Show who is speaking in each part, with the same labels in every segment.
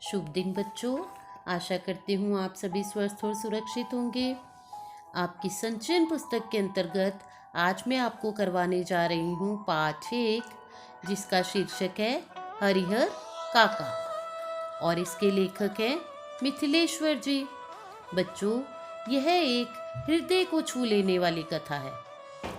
Speaker 1: शुभ दिन बच्चों। आशा करती हूँ आप सभी स्वस्थ और सुरक्षित होंगे। आपकी संचयन पुस्तक के अंतर्गत आज मैं आपको करवाने जा रही हूँ पाठ 1, जिसका शीर्षक है हरिहर काका और इसके लेखक हैं मिथिलेश्वर जी। बच्चों, यह एक हृदय को छू लेने वाली कथा है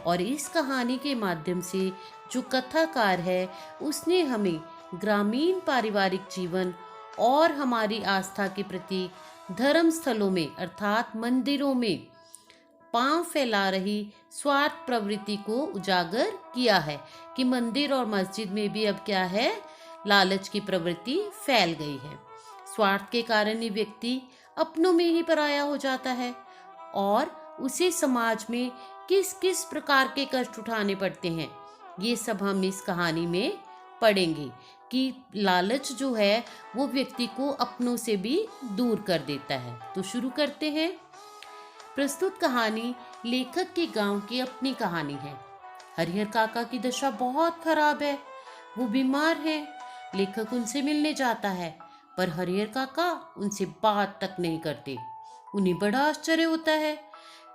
Speaker 1: और इस कहानी के माध्यम से जो कथाकार है उसने हमें ग्रामीण पारिवारिक जीवन और हमारी आस्था के प्रति धर्म स्थलों में अर्थात मंदिरों में पांव फैला रही स्वार्थ प्रवृत्ति को उजागर किया है कि मंदिर और मस्जिद में भी अब क्या है, लालच की प्रवृत्ति फैल गई है। स्वार्थ के कारण ही व्यक्ति अपनों में ही पराया हो जाता है और उसे समाज में किस किस प्रकार के कष्ट उठाने पड़ते हैं, ये सब हम इस कहानी में पढ़ेंगे कि लालच जो है वो व्यक्ति को अपनों से भी दूर कर देता है। तो शुरू करते हैं। प्रस्तुत कहानी लेखक के गांव की अपनी कहानी है। हरिहर काका की दशा बहुत खराब है, वो बीमार है। लेखक उनसे मिलने जाता है पर हरिहर काका उनसे बात तक नहीं करते। उन्हें बड़ा आश्चर्य होता है।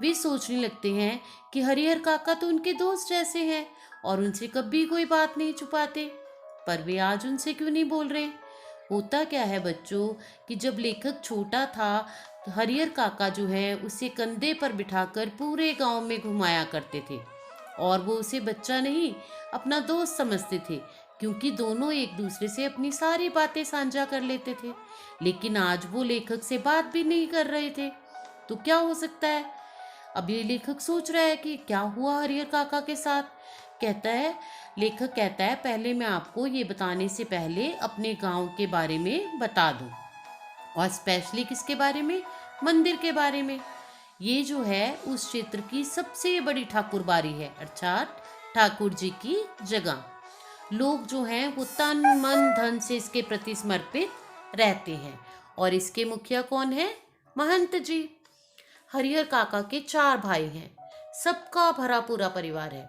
Speaker 1: वे सोचने लगते हैं कि हरिहर काका तो उनके दोस्त जैसे हैं और उनसे कभी कोई बात नहीं छुपाते, पर वे आज उनसे क्यों नहीं बोल रहे। होता क्या है बच्चों कि जब लेखक छोटा था तो हरिहर काका जो है उसे कंधे पर बिठाकर पूरे गांव में घुमाया करते थे और वो उसे बच्चा नहीं अपना दोस्त समझते थे, क्योंकि दोनों एक दूसरे से अपनी सारी बातें साझा कर लेते थे। लेकिन आज वो लेखक से बात भी नहीं कर रहे थे, तो क्या हो सकता है। अब ये लेखक सोच रहा है कि क्या हुआ हरिहर काका के साथ। लेखक कहता है पहले मैं आपको ये बताने से पहले अपने गांव के बारे में बता दूं, और स्पेशली किसके बारे में, मंदिर के बारे में। ये जो है उस क्षेत्र की सबसे बड़ी ठाकुरबाड़ी है, अर्थात ठाकुर जी की जगह। लोग जो हैं वो तन मन धन से इसके प्रति समर्पित रहते हैं और इसके मुखिया कौन है, महंत जी। हरिहर काका के 4 भाई हैं, सबका भरा पूरा परिवार है।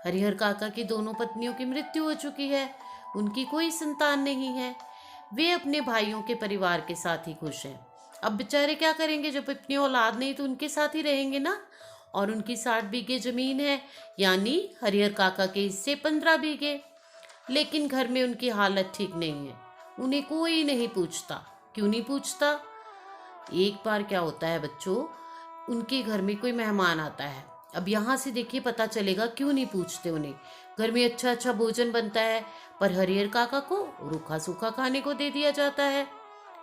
Speaker 1: हरिहर काका की दोनों पत्नियों की मृत्यु हो चुकी है, उनकी कोई संतान नहीं है। वे अपने भाइयों के परिवार के साथ ही खुश हैं। अब बेचारे क्या करेंगे, जब अपनी औलाद नहीं तो उनके साथ ही रहेंगे ना। और उनकी 60 बीघे जमीन है, यानी हरिहर काका के हिस्से 15 बीघे। लेकिन घर में उनकी हालत ठीक नहीं है, उन्हें कोई नहीं पूछता। क्यों नहीं पूछता। एक बार क्या होता है बच्चों, उनके घर में कोई मेहमान आता है। अब यहाँ से देखिए पता चलेगा क्यों नहीं पूछते उन्हें। घर में अच्छा अच्छा भोजन बनता है पर हरिहर काका को रूखा सूखा खाने को दे दिया जाता है।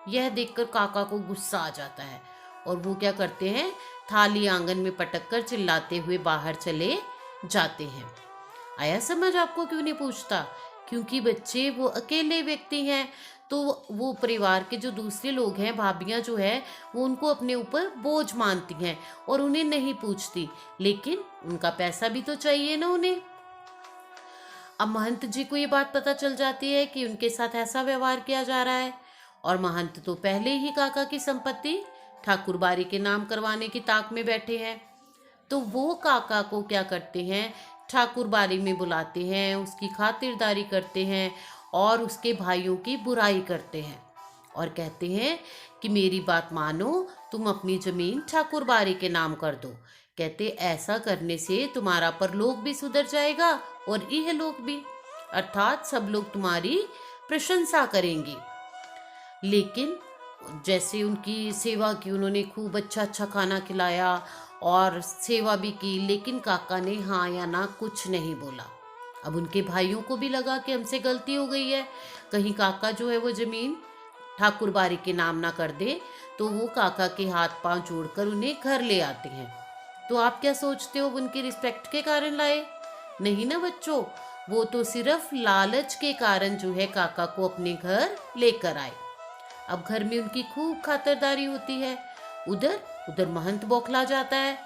Speaker 1: यह देखकर काका को गुस्सा आ जाता है और वो क्या करते हैं, थाली आंगन में पटक कर चिल्लाते हुए बाहर चले जाते हैं। आया समझ आपको क्यों नहीं पूछता। क्योंकि बच्चे वो अकेले व्यक्ति हैं, तो वो परिवार के जो दूसरे लोग हैं, भाभियां जो है वो उनको अपने ऊपर बोझ मानती हैं और उन्हें नहीं पूछती। लेकिन उनका पैसा भी तो चाहिए ना उन्हें। अब महंत जी को ये बात पता चल जाती है कि उनके साथ ऐसा व्यवहार किया जा रहा है और महंत तो पहले ही काका की संपत्ति ठाकुरबाड़ी के नाम करवाने की ताक में बैठे हैं। तो वो काका को क्या करते हैं, ठाकुरबाड़ी में बुलाते हैं, उसकी खातिरदारी करते हैं और उसके भाइयों की बुराई करते हैं और कहते हैं कि मेरी बात मानो, तुम अपनी जमीन ठाकुरबाड़ी के नाम कर दो। कहते ऐसा करने से तुम्हारा परलोक भी सुधर जाएगा और इहलोक भी, अर्थात सब लोग तुम्हारी प्रशंसा करेंगे। लेकिन जैसे उनकी सेवा की, उन्होंने खूब अच्छा अच्छा खाना खिलाया और सेवा भी की, लेकिन काका ने हाँ या ना कुछ नहीं बोला। अब उनके भाइयों को भी लगा कि हमसे गलती हो गई है, कहीं काका जो है वो जमीन ठाकुरबाड़ी के नाम ना कर दे। तो वो काका के हाथ पांव जोड़कर उन्हें घर ले आते हैं। तो आप क्या सोचते हो, उनकी रिस्पेक्ट के कारण लाए? नहीं ना बच्चों, वो तो सिर्फ लालच के कारण जो है काका को अपने घर लेकर आए। अब घर में उनकी खूब खातिरदारी होती है। उधर उधर महंत बौखला जाता है।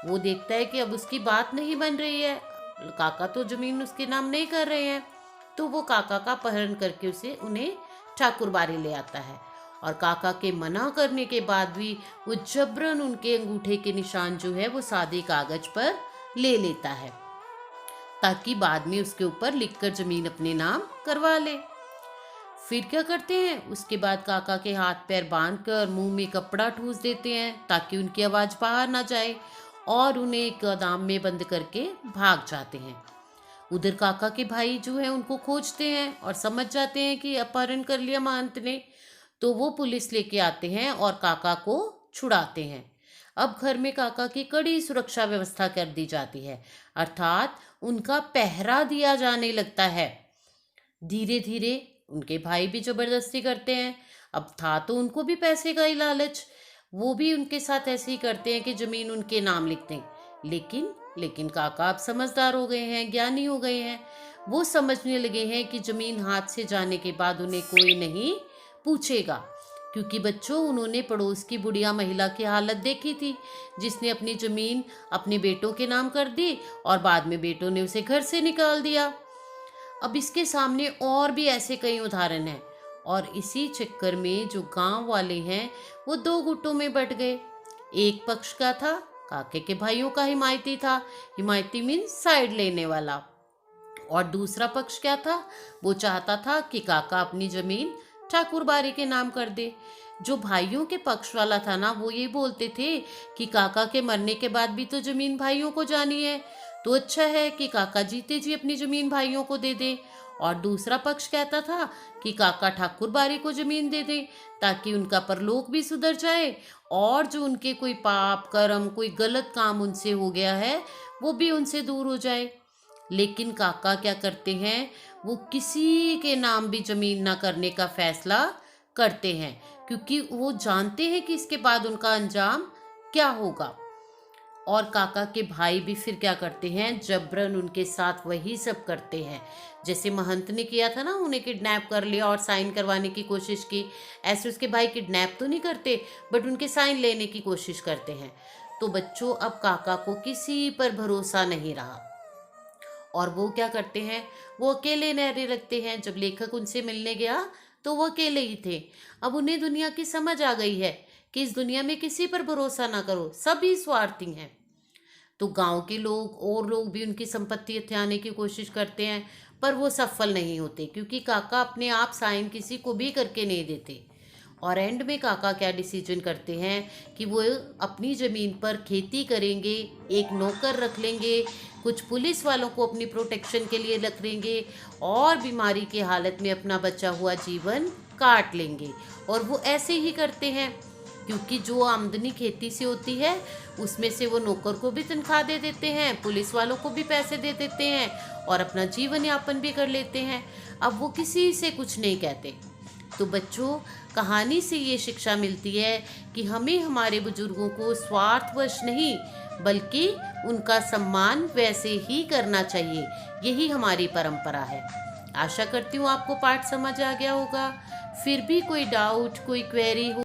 Speaker 1: वो देखता है कि अब उसकी बात नहीं बन रही है, काका तो जमीन उसके नाम नहीं कर रहे हैं। तो वो काका का अपहरण करके उन्हें ठाकुरबाड़ी ले आता है और काका के मना करने के बाद भी वो जबरन उनके अंगूठे के निशान जो है वो सादे कागज पर ले लेता है, ताकि बाद में उसके ऊपर लिखकर जमीन अपने नाम करवा ले। फिर क्या करते हैं, उसके बाद काका के हाथ पैर बांधकर मुंह में कपड़ा ठूस देते हैं ताकि उनकी आवाज़ बाहर ना जाए, और उन्हें एक गोदाम में बंद करके भाग जाते हैं। उधर काका के भाई जो है उनको खोजते हैं और समझ जाते हैं कि अपहरण कर लिया महंत ने। तो वो पुलिस लेके आते हैं और काका को छुड़ाते हैं। अब घर में काका की कड़ी सुरक्षा व्यवस्था कर दी जाती है, अर्थात उनका पहरा दिया जाने लगता है। धीरे धीरे उनके भाई भी जबरदस्ती करते हैं। अब था तो उनको भी पैसे का ही लालच, वो भी उनके साथ ऐसे ही करते हैं कि जमीन उनके नाम लिख दें। लेकिन काका अब समझदार हो गए हैं, ज्ञानी हो गए हैं। वो समझने लगे हैं कि जमीन हाथ से जाने के बाद उन्हें कोई नहीं पूछेगा, क्योंकि बच्चों उन्होंने पड़ोस की बुढ़िया महिला की हालत देखी थी, जिसने अपनी जमीन अपने बेटों के नाम कर दी और बाद में बेटों ने उसे घर से निकाल दिया। अब इसके सामने और भी ऐसे कई उदाहरण हैं, और इसी चक्कर में जो गांव वाले हैं वो दो गुटों में बट गए। एक पक्ष का था काके के भाइयों का हिमायती था, हिमायती मीन साइड लेने वाला, और दूसरा पक्ष क्या था, वो चाहता था कि काका अपनी जमीन ठाकुर बारी के नाम कर दे। जो भाइयों के पक्ष वाला था ना, वो ये बोलते थे कि काका के मरने के बाद भी तो जमीन भाइयों को जानी है, तो अच्छा है कि काका जीते जी अपनी जमीन भाइयों को दे दे। और दूसरा पक्ष कहता था कि काका ठाकुर बारी को जमीन दे दे, ताकि उनका परलोक भी सुधर जाए, और जो उनके कोई पाप कर्म कोई गलत काम उनसे हो गया है वो भी उनसे दूर हो जाए। लेकिन काका क्या करते हैं, वो किसी के नाम भी जमीन ना करने का फैसला करते हैं, क्योंकि वो जानते हैं कि इसके बाद उनका अंजाम क्या होगा। और काका के भाई भी फिर क्या करते हैं, जबरन उनके साथ वही सब करते हैं जैसे महंत ने किया था ना, उन्हें किडनैप कर लिया और साइन करवाने की कोशिश की। ऐसे उसके भाई किडनैप तो नहीं करते, बट उनके साइन लेने की कोशिश करते हैं। तो बच्चों अब काका को किसी पर भरोसा नहीं रहा, और वो क्या करते हैं, वो अकेले रहने लगते हैं। जब लेखक उनसे मिलने गया तो वो अकेले ही थे। अब उन्हें दुनिया की समझ आ गई है कि इस दुनिया में किसी पर भरोसा ना करो, सभी स्वार्थी हैं। तो गांव के लोग और लोग भी उनकी संपत्ति हथियाने की कोशिश करते हैं, पर वो सफल नहीं होते, क्योंकि काका अपने आप साइन किसी को भी करके नहीं देते। और एंड में काका क्या डिसीजन करते हैं कि वो अपनी ज़मीन पर खेती करेंगे, एक नौकर रख लेंगे, कुछ पुलिस वालों को अपनी प्रोटेक्शन के लिए रख लेंगे, और बीमारी की हालत में अपना बचा हुआ जीवन काट लेंगे। और वो ऐसे ही करते हैं, क्योंकि जो आमदनी खेती से होती है उसमें से वो नौकर को भी तनख्वाह दे देते हैं, पुलिस वालों को भी पैसे दे देते हैं, और अपना जीवन यापन भी कर लेते हैं। अब वो किसी से कुछ नहीं कहते। तो बच्चों, कहानी से ये शिक्षा मिलती है कि हमें हमारे बुजुर्गों को स्वार्थवश नहीं बल्कि उनका सम्मान वैसे ही करना चाहिए। यही हमारी परंपरा है। आशा करती हूँ आपको पाठ समझ आ गया होगा। फिर भी कोई डाउट कोई क्वेरी हो